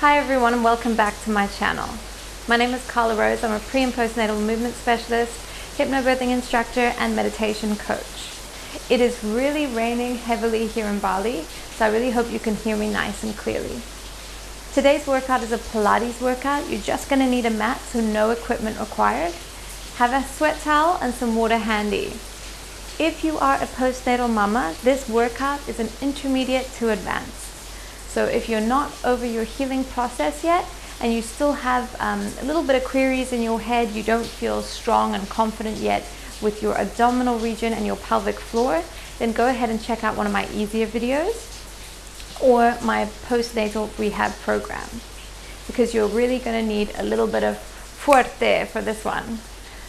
Hi everyone and welcome back to my channel. My name is Carla. I'm a pre and postnatal movement specialist, hypnobirthing instructor and meditation coach. It is really raining heavily here in Bali, so I really hope you can hear me nice and clearly. Today's workout is a Pilates workout. You're just going to need a mat, so no equipment required. Have a sweat towel and some water handy. If you are a postnatal mama, this workout is an intermediate to advanced. So if you're not over your healing process yet and you still have a little bit of queries in your head, you don't feel strong and confident yet with your abdominal region and your pelvic floor, then go ahead and check out one of my easier videos or my postnatal rehab program, because you're really going to need a little bit of fuerte for this one.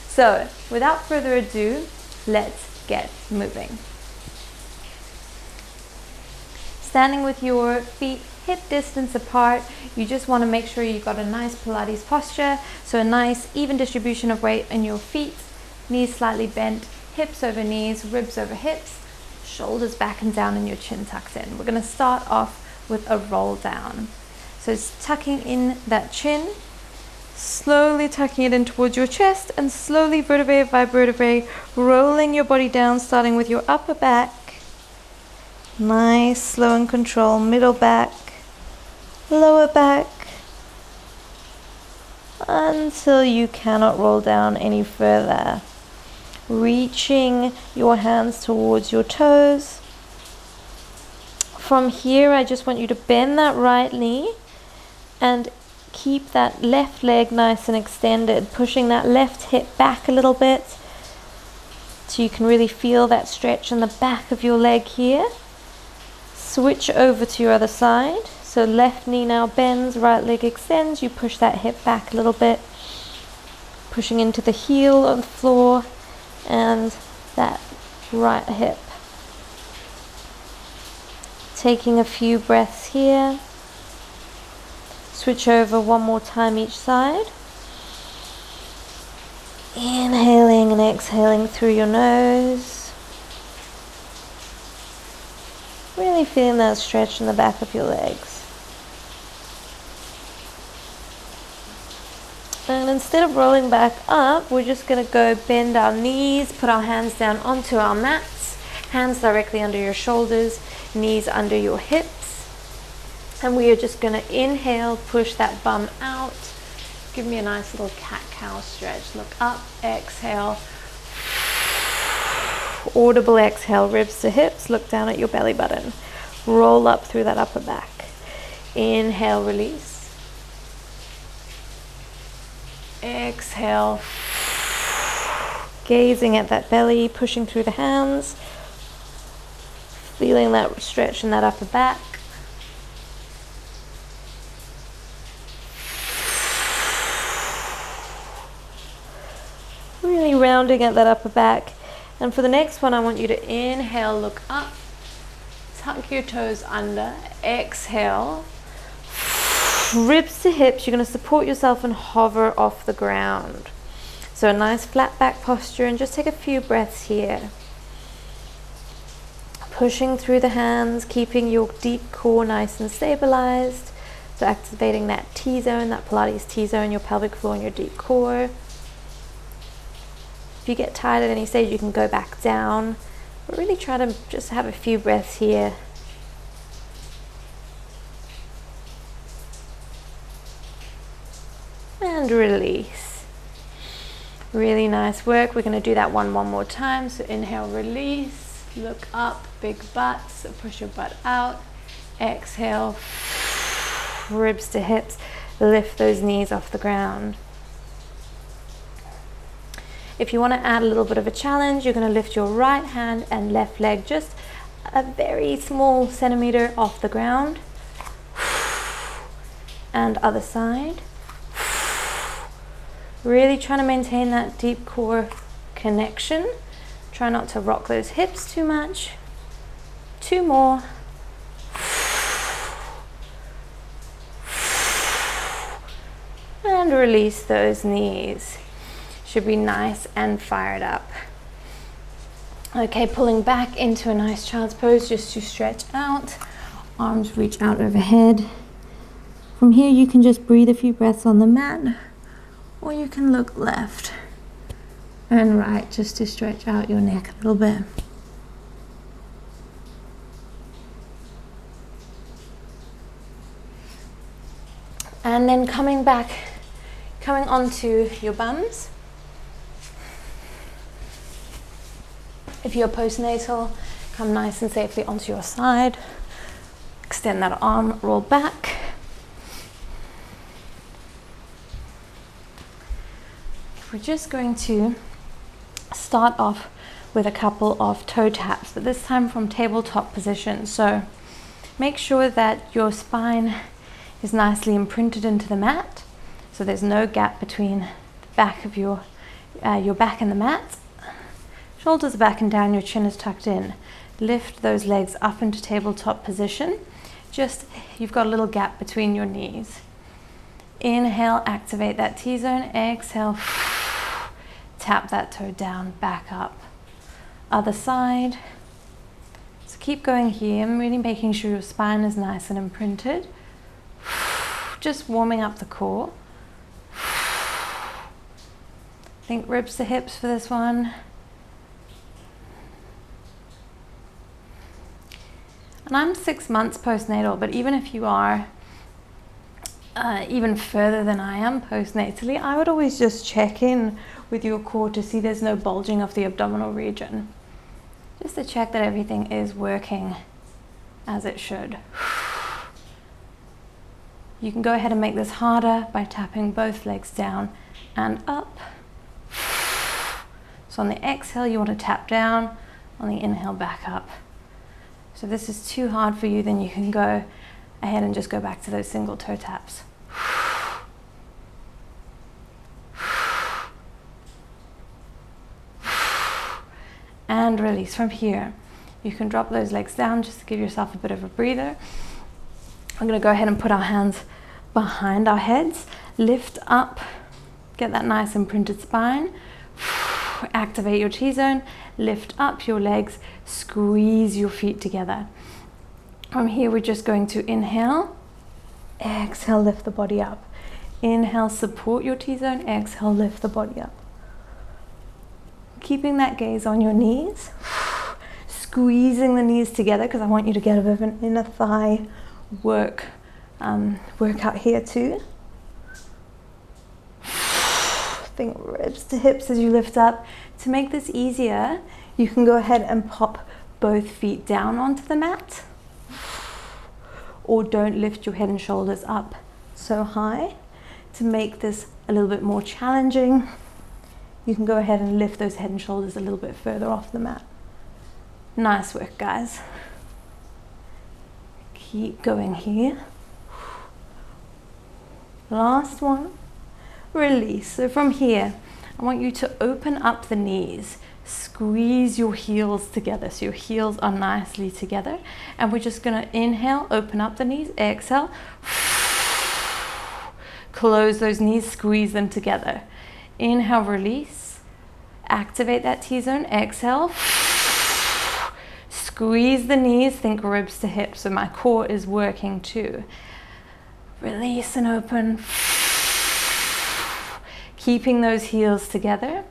So without further ado, let's get moving. Standing with your feet hip distance apart, you just want to make sure you've got a nice Pilates posture, so a nice even distribution of weight in your feet, knees slightly bent, hips over knees, ribs over hips, shoulders back and down and your chin tucked in. We're going to start off with a roll down. So it's tucking in that chin, slowly tucking it in towards your chest and slowly vertebrae by vertebrae, rolling your body down, starting with your upper back. Nice, slow and control, middle back, lower back, until you cannot roll down any further. Reaching your hands towards your toes. From here, I just want you to bend that right knee and keep that left leg nice and extended, pushing that left hip back a little bit so you can really feel that stretch in the back of your leg here. Switch over to your other side. So left knee now bends, right leg extends. You push that hip back a little bit, pushing into the heel of the floor and that right hip. Taking a few breaths here. Switch over one more time each side. Inhaling and exhaling through your nose. Really feeling that stretch in the back of your legs. And instead of rolling back up, we're just going to go bend our knees, put our hands down onto our mats, hands directly under your shoulders, knees under your hips. And we are just going to inhale, push that bum out. Give me a nice little cat-cow stretch. Look up, exhale. Audible exhale, ribs to hips, look down at your belly button. Roll up through that upper back. Inhale, release. Exhale. Gazing at that belly, pushing through the hands. Feeling that stretch in that upper back. Really rounding at that upper back. And for the next one, I want you to inhale, look up, tuck your toes under, exhale, ribs to hips. You're going to support yourself and hover off the ground. So a nice flat back posture, and just take a few breaths here. Pushing through the hands, keeping your deep core nice and stabilized. So activating that T-zone, that Pilates T-zone, your pelvic floor and your deep core. If you get tired at any stage, you can go back down. But really try to just have a few breaths here. And release. Really nice work. We're going to do that one more time. So inhale, release. Look up, big butt. So push your butt out. Exhale. Ribs to hips. Lift those knees off the ground. If you want to add a little bit of a challenge, you're going to lift your right hand and left leg just a very small centimeter off the ground. And other side. Really trying to maintain that deep core connection. Try not to rock those hips too much. Two more. And release those knees. Should be nice and fired up. Okay, pulling back into a nice child's pose just to stretch out. Arms reach out overhead. From here you can just breathe a few breaths on the mat, or you can look left and right just to stretch out your neck a little bit. And then coming onto your bums. If you're postnatal, come nice and safely onto your side. Extend that arm, roll back. We're just going to start off with a couple of toe taps, but this time from tabletop position. So make sure that your spine is nicely imprinted into the mat, so there's no gap between the back of your back and the mat. Shoulders are back and down, your chin is tucked in. Lift those legs up into tabletop position. Just, you've got a little gap between your knees. Inhale, activate that T-zone. Exhale, tap that toe down, back up. Other side. So keep going here, really making sure your spine is nice and imprinted. Just warming up the core. Think ribs to hips for this one. And I'm 6 months postnatal, but even if you are even further than I am postnatally, I would always just check in with your core to see there's no bulging of the abdominal region. Just to check that everything is working as it should. You can go ahead and make this harder by tapping both legs down and up. So on the exhale, you want to tap down. On the inhale, back up. So if this is too hard for you, then you can go ahead and just go back to those single toe taps. And release from here. You can drop those legs down just to give yourself a bit of a breather. I'm going to go ahead and put our hands behind our heads, lift up, get that nice imprinted spine, activate your T-zone, lift up your legs, squeeze your feet together. From here, we're just going to inhale, exhale, lift the body up. Inhale, support your T-zone, exhale, lift the body up. Keeping that gaze on your knees, squeezing the knees together because I want you to get a bit of an inner thigh workout here too. Think ribs to hips as you lift up. To make this easier, you can go ahead and pop both feet down onto the mat, or don't lift your head and shoulders up so high. To make this a little bit more challenging, you can go ahead and lift those head and shoulders a little bit further off the mat. Nice work, guys. Keep going here. Last one. Release. So from here, I want you to open up the knees. Squeeze your heels together so your heels are nicely together. And we're just going to inhale, open up the knees, exhale. Close those knees, squeeze them together. Inhale, release. Activate that T-zone, exhale. Squeeze the knees, think ribs to hips, so my core is working too. Release and open. Keeping those heels together.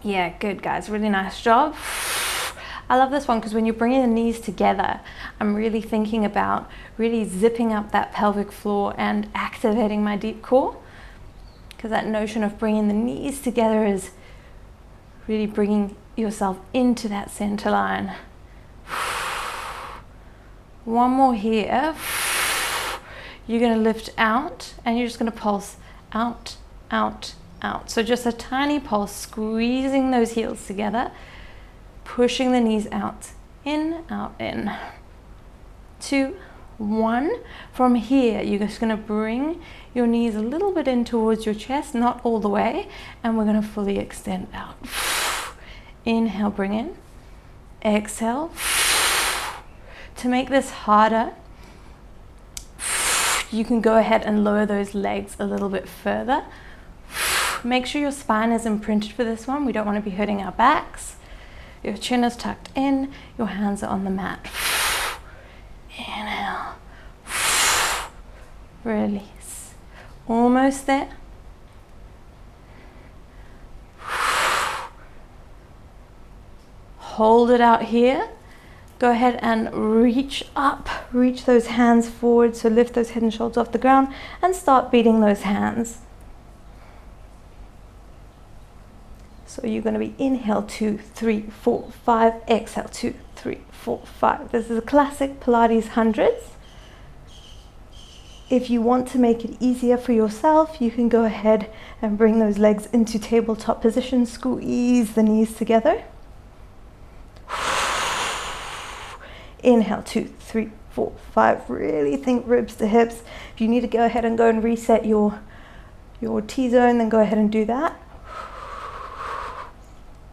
Yeah, good guys, really nice job. I love this one because when you're bringing the knees together, I'm really thinking about really zipping up that pelvic floor and activating my deep core. Because that notion of bringing the knees together is really bringing yourself into that center line. One more here. You're going to lift out and you're just going to pulse out, out, out. So just a tiny pulse, squeezing those heels together, pushing the knees out, in, 2, 1. From here, you're just going to bring your knees a little bit in towards your chest, not all the way, and we're going to fully extend out. Inhale, bring in. Exhale. To make this harder, you can go ahead and lower those legs a little bit further. Make sure your spine is imprinted for this one. We don't want to be hurting our backs. Your chin is tucked in, your hands are on the mat. Inhale. release. Almost there. Hold it out here. Go ahead and reach up, reach those hands forward, so lift those head and shoulders off the ground and start beating those hands. So you're going to be inhale 2, 3, 4, 5, exhale 2, 3, 4, 5. This is a classic Pilates hundreds. If you want to make it easier for yourself, you can go ahead and bring those legs into tabletop position, squeeze the knees together. Inhale 2, 3, 4, 5. Really think ribs to hips. If you need to go ahead and reset your T-zone, then go ahead and do that.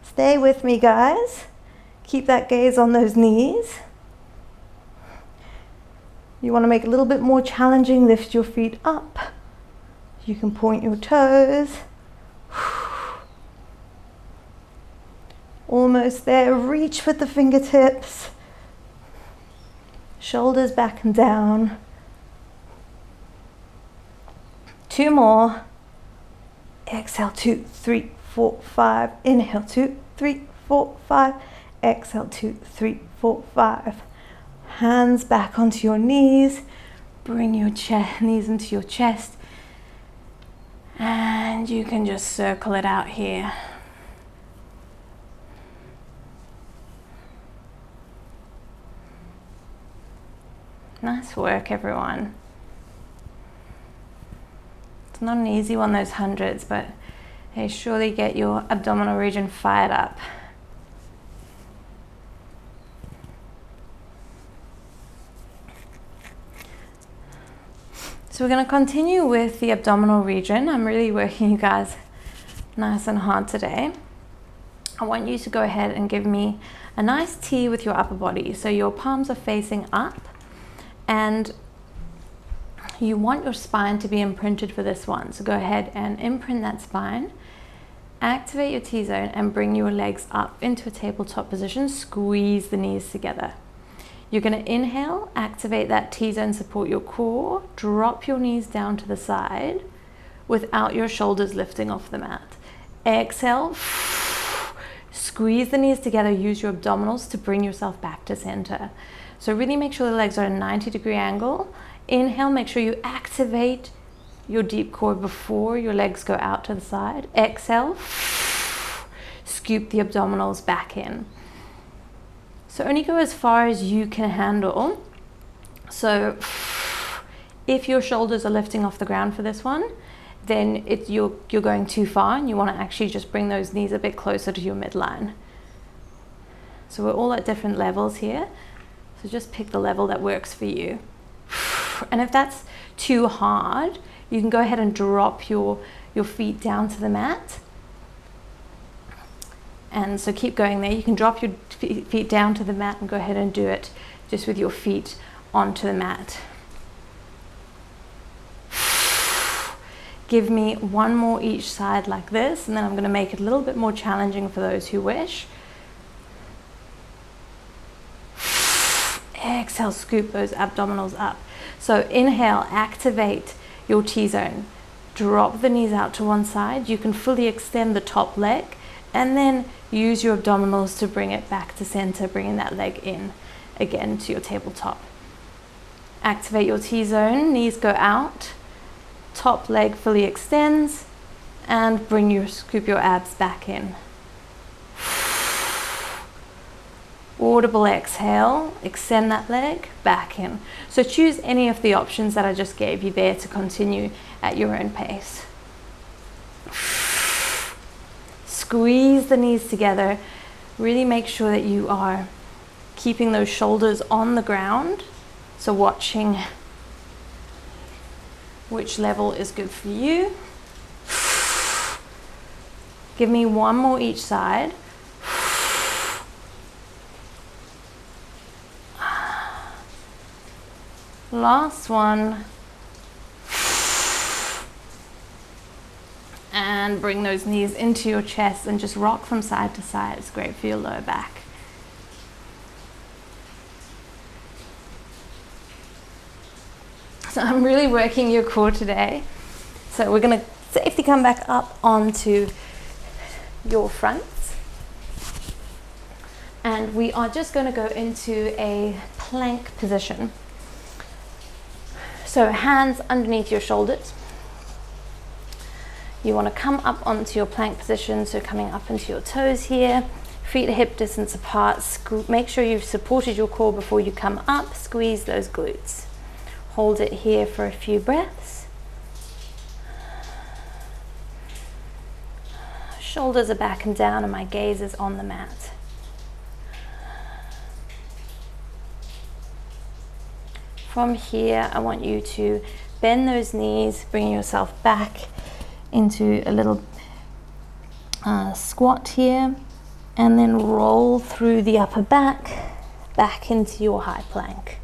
Stay with me, guys. Keep that gaze on those knees. You want to make it a little bit more challenging. Lift your feet up. You can point your toes. Almost there. Reach with the fingertips. Shoulders back and down. 2 more. Exhale 2, 3, 4, 5. Inhale 2, 3, 4, 5. Exhale 2, 3, 4, 5. Hands back onto your knees. Bring your knees into your chest. And you can just circle it out here. Nice work, everyone. It's not an easy one, those hundreds, but they surely get your abdominal region fired up. So we're going to continue with the abdominal region. I'm really working you guys nice and hard today. I want you to go ahead and give me a nice T with your upper body. So your palms are facing up. And you want your spine to be imprinted for this one. So go ahead and imprint that spine. Activate your T-zone and bring your legs up into a tabletop position. Squeeze the knees together. You're going to inhale, activate that T-zone, support your core. Drop your knees down to the side without your shoulders lifting off the mat. Exhale. Squeeze the knees together. Use your abdominals to bring yourself back to center. So really make sure the legs are at a 90-degree angle. Inhale, make sure you activate your deep core before your legs go out to the side. Exhale, scoop the abdominals back in. So only go as far as you can handle. So if your shoulders are lifting off the ground for this one, then you're going too far and you want to actually just bring those knees a bit closer to your midline. So we're all at different levels here. So just pick the level that works for you. And if that's too hard, you can go ahead and drop your feet down to the mat. And so keep going there. You can drop your feet down to the mat and go ahead and do it just with your feet onto the mat. Give me 1 more each side like this, and then I'm going to make it a little bit more challenging for those who wish. Exhale, scoop those abdominals up. So inhale, activate your T-zone. Drop the knees out to one side. You can fully extend the top leg and then use your abdominals to bring it back to center, bringing that leg in again to your tabletop. Activate your T-zone, knees go out, top leg fully extends, and scoop your abs back in. Audible exhale, extend that leg, back in. So choose any of the options that I just gave you there to continue at your own pace. Squeeze the knees together. Really make sure that you are keeping those shoulders on the ground. So watching which level is good for you. Give me 1 more each side. Last one. And bring those knees into your chest and just rock from side to side. It's great for your lower back. So I'm really working your core today. So we're going to safely come back up onto your fronts. And we are just going to go into a plank position. So hands underneath your shoulders. You want to come up onto your plank position, so coming up into your toes here, feet hip distance apart. Make sure you've supported your core before you come up. Squeeze those glutes. Hold it here for a few breaths. Shoulders are back and down and my gaze is on the mat. From here, I want you to bend those knees, bring yourself back into a little squat here, and then roll through the upper back, back into your high plank.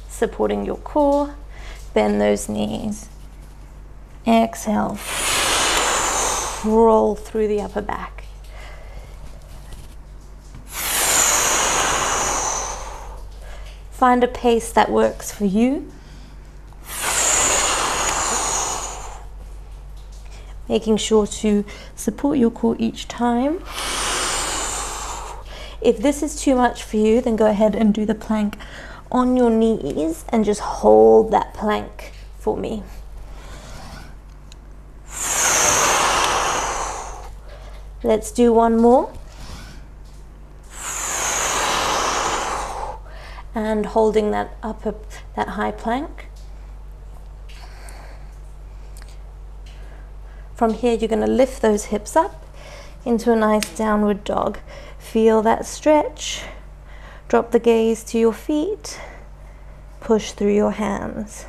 Supporting your core, bend those knees. Exhale, roll through the upper back. Find a pace that works for you. Making sure to support your core each time. If this is too much for you, then go ahead and do the plank on your knees and just hold that plank for me. Let's do one more. And holding that high plank. From here, you're going to lift those hips up into a nice downward dog. Feel that stretch. Drop the gaze to your feet. Push through your hands.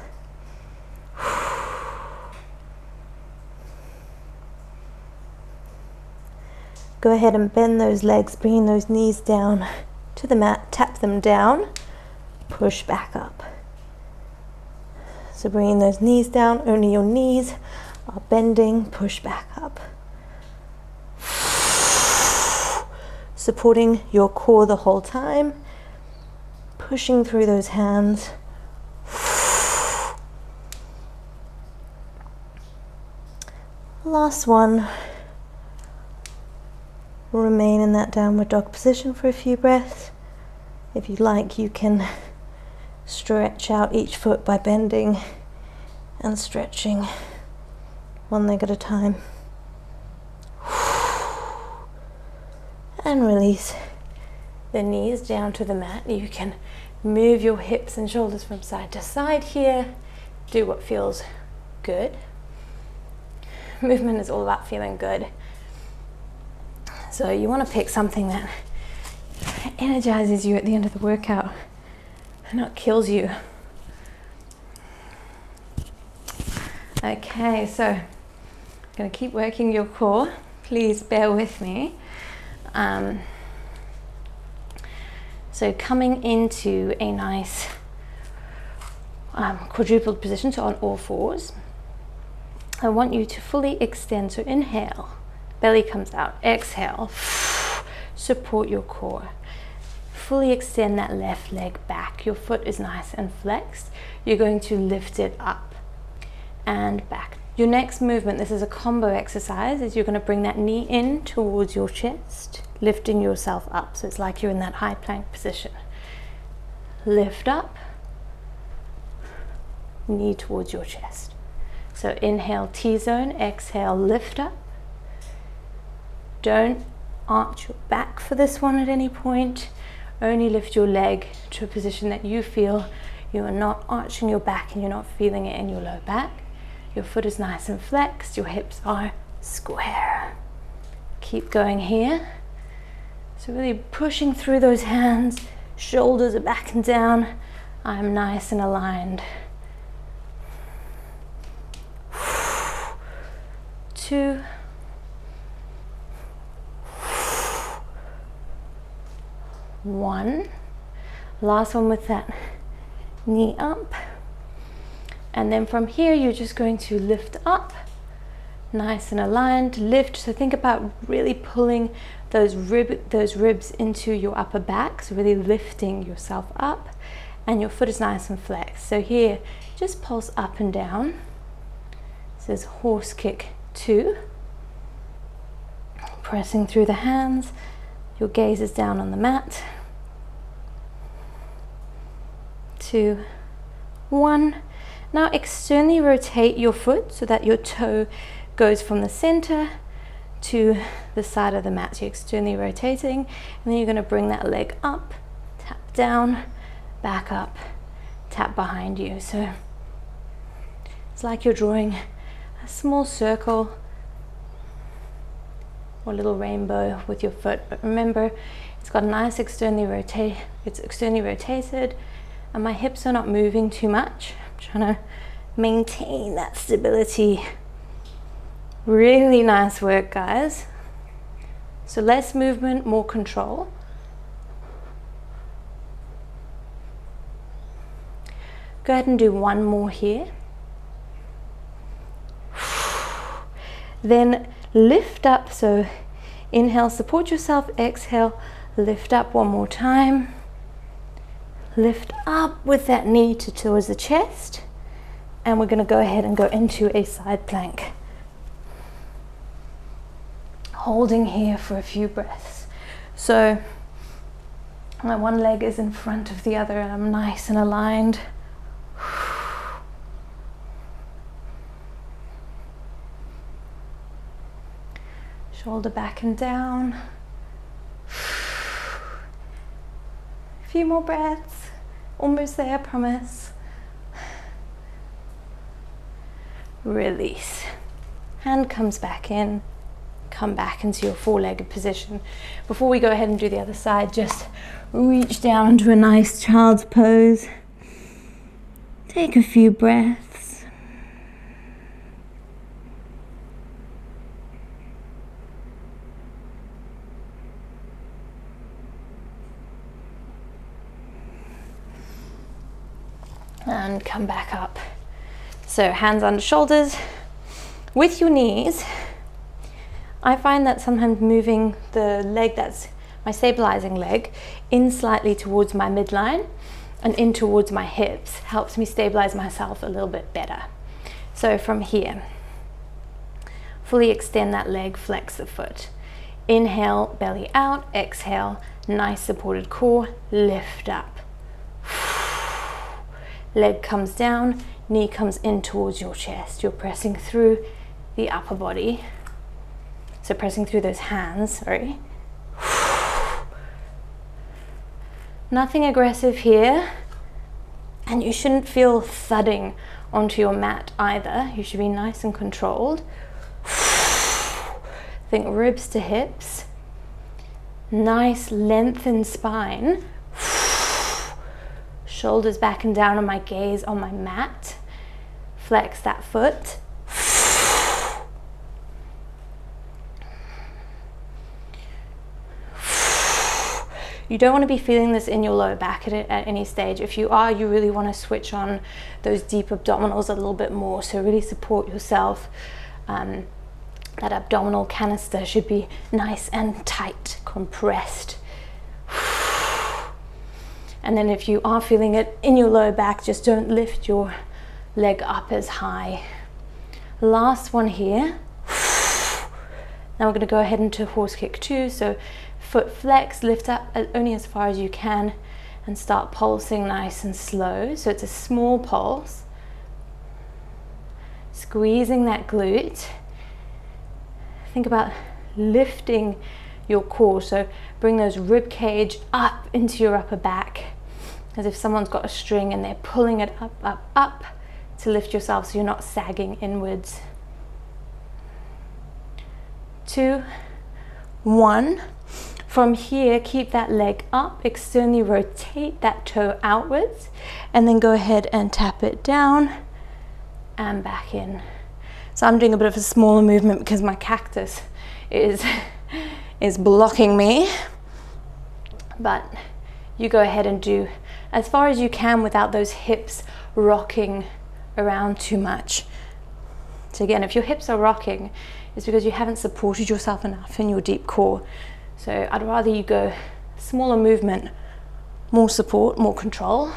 Go ahead and bend those legs, bringing those knees down to the mat. Tap them down. Push back up. So bringing those knees down, only your knees are bending, push back up. Supporting your core the whole time, pushing through those hands. Last one. Remain in that downward dog position for a few breaths. If you like, you can stretch out each foot by bending and stretching one leg at a time. And release the knees down to the mat. You can move your hips and shoulders from side to side here. Do what feels good. Movement is all about feeling good. So you want to pick something that energizes you at the end of the workout and not kills you. Okay, so I'm going to keep working your core. Please bear with me. So coming into a nice quadrupled position, so on all fours. I want you to fully extend. So inhale, belly comes out. Exhale, support your core. Fully extend that left leg back. Your foot is nice and flexed. You're going to lift it up and back. Your next movement, this is a combo exercise, is you're going to bring that knee in towards your chest, lifting yourself up. So it's like you're in that high plank position. Lift up, knee towards your chest. So inhale, T-zone, exhale, lift up. Don't arch your back for this one at any point. Only lift your leg to a position that you feel. You are not arching your back and you're not feeling it in your low back. Your foot is nice and flexed. Your hips are square. Keep going here. So really pushing through those hands. Shoulders are back and down. I'm nice and aligned. 2. 1. Last one with that knee up. And then from here, you're just going to lift up, nice and aligned, lift. So think about really pulling those ribs into your upper back. So really lifting yourself up and your foot is nice and flexed. So here, just pulse up and down. This is horse kick 2. Pressing through the hands, your gaze is down on the mat. 2, 1. Now externally rotate your foot so that your toe goes from the center to the side of the mat. So you're externally rotating, and then you're going to bring that leg up, tap down, back up, tap behind you. So it's like you're drawing a small circle or a little rainbow with your foot, but remember it's got a nice externally rotated, and my hips are not moving too much. I'm trying to maintain that stability. Really nice work, guys. So less movement, more control. Go ahead and do one more here. Then lift up, so inhale, support yourself, exhale, lift up one more time. Lift up with that knee towards the chest, and we're going to go ahead and go into a side plank. Holding here for a few breaths. So my one leg is in front of the other and I'm nice and aligned. Shoulder back and down. A few more breaths. Almost there, I promise. Release. Hand comes back in. Come back into your four-legged position. Before we go ahead and do the other side, just reach down into a nice child's pose. Take a few breaths. And come back up. So hands under shoulders. With your knees, I find that sometimes moving the leg, that's my stabilizing leg, in slightly towards my midline and in towards my hips helps me stabilize myself a little bit better. So from here, fully extend that leg, flex the foot. Inhale, belly out, exhale, nice supported core, lift up. Leg comes down, knee comes in towards your chest. You're pressing through the upper body. So pressing through those hands, sorry. Nothing aggressive here. And you shouldn't feel thudding onto your mat either. You should be nice and controlled. Think ribs to hips. Nice lengthened spine. Shoulders back and down on my gaze on my mat. Flex that foot. You don't want to be feeling this in your lower back at any stage. If you are, you really want to switch on those deep abdominals a little bit more. So really support yourself. That abdominal canister should be nice and tight, compressed. And then if you are feeling it in your lower back, just don't lift your leg up as high. Last one here. Now we're going to go ahead into horse kick 2. So foot flex, lift up only as far as you can and start pulsing nice and slow. So it's a small pulse. Squeezing that glute. Think about lifting your core. So bring those rib cage up into your upper back as if someone's got a string and they're pulling it up, up, up to lift yourself so you're not sagging inwards. 2, 1. From here, keep that leg up, externally rotate that toe outwards, and then go ahead and tap it down and back in. So I'm doing a bit of a smaller movement because my cactus is blocking me. But you go ahead and do as far as you can without those hips rocking around too much. So again, if your hips are rocking, it's because you haven't supported yourself enough in your deep core. So I'd rather you go smaller movement, more support, more control.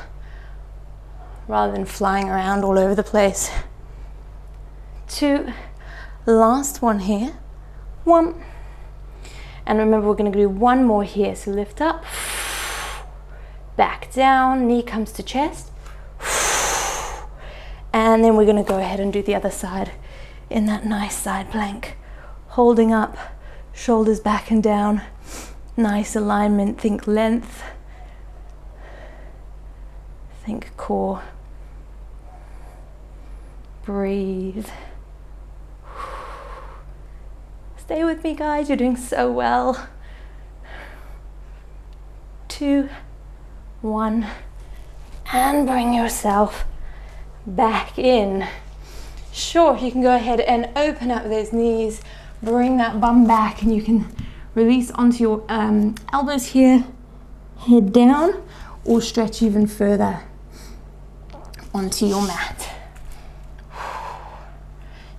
rather than flying around all over the place. 2, last one here, 1, and remember we're going to do one more here, so lift up, back down, knee comes to chest, and then we're going to go ahead and do the other side in that nice side plank, holding up, shoulders back and down, nice alignment, think length, think core, breathe. Stay with me, guys, you're doing so well. 2, 1, and bring yourself back in. Sure, you can go ahead and open up those knees, bring that bum back, and you can release onto your elbows here, head down, or stretch even further onto your mat.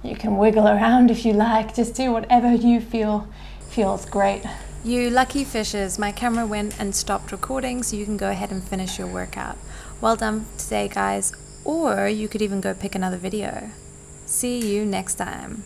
You can wiggle around if you like, just do whatever you feel feels great. You lucky fishes, my camera went and stopped recording, so you can go ahead and finish your workout. Well done today, guys, or you could even go pick another video. See you next time.